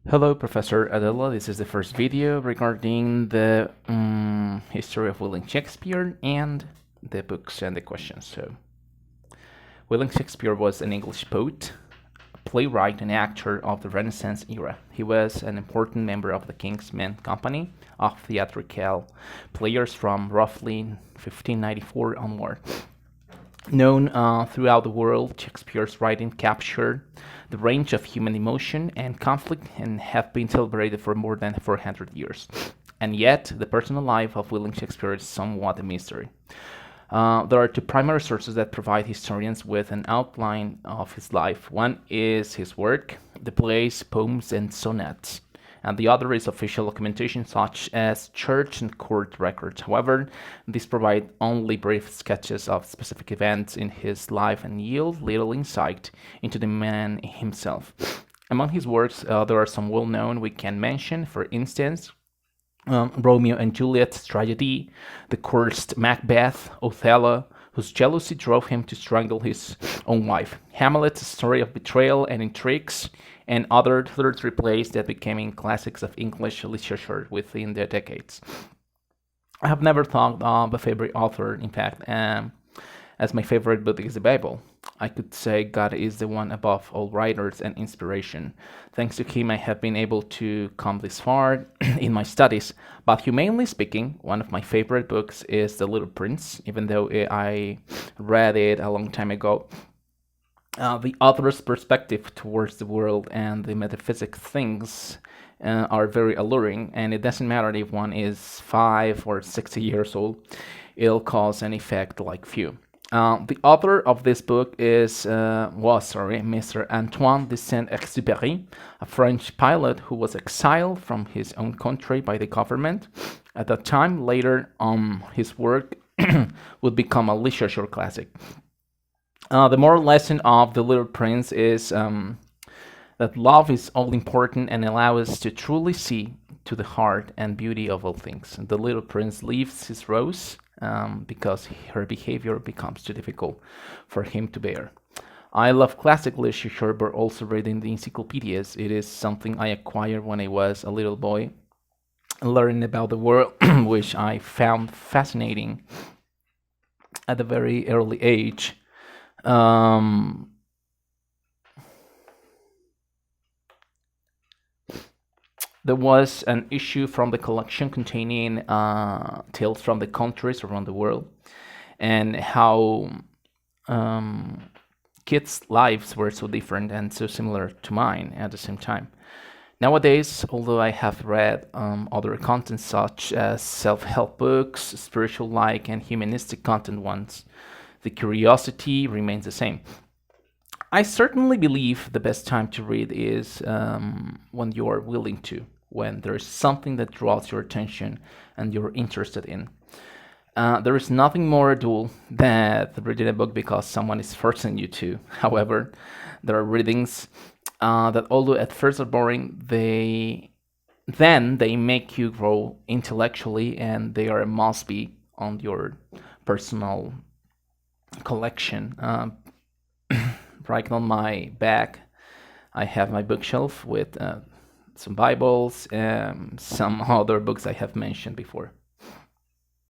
Hello, Professor Adela. This is the first video regarding the history of William Shakespeare and the books and the questions. William Shakespeare was an English poet, playwright, and actor of the Renaissance era. He was an important member of the King's Men Company of theatrical players from roughly 1594 onward. Known throughout the world, Shakespeare's writing captured the range of human emotion and conflict and have been celebrated for more than 400 years. And yet, the personal life of William Shakespeare is somewhat a mystery. There are two primary sources that provide historians with an outline of his life. One is his work, the plays, poems, and sonnets, and the other is official documentation such as church and court records. However, these provide only brief sketches of specific events in his life and yield little insight into the man himself. Among his works, there are some well known we can mention, for instance, Romeo and Juliet's tragedy, the cursed Macbeth, Othello, whose jealousy drove him to strangle his own wife, Hamlet's story of betrayal and intrigues, and other literary plays that became classics of English literature within the decades. I have never thought of a favorite author, in fact, as my favorite book is the Bible. I could say God is the one above all writers and inspiration. Thanks to him, I have been able to come this far in my studies. But humanly speaking, one of my favorite books is The Little Prince, even though I read it a long time ago. The author's perspective towards the world and the metaphysic things are very alluring, and it doesn't matter if one is 5 or 60 years old, it'll cause an effect like few. The author of this book was Mr. Antoine de Saint-Exupéry, a French pilot who was exiled from his own country by the government. At that time, later his work would become a literature classic. The moral lesson of The Little Prince is that love is all important and allows us to truly see to the heart and beauty of all things. The Little Prince leaves his rose because her behavior becomes too difficult for him to bear. I love classic literature, but also reading the encyclopedias. It is something I acquired when I was a little boy, learning about the world, which I found fascinating at a very early age. There was an issue from the collection containing tales from the countries around the world and how kids' lives were so different and so similar to mine at the same time. Nowadays, although I have read other content such as self-help books, spiritual-like and humanistic content ones, the curiosity remains the same. I certainly believe the best time to read is when you are willing to, when there is something that draws your attention and you're interested in. There is nothing more dull than reading a book because someone is forcing you to. However, there are readings that, although at first are boring, they make you grow intellectually, and they are a must-be on your personal collection. Right on my back, I have my bookshelf with some Bibles and some other books I have mentioned before.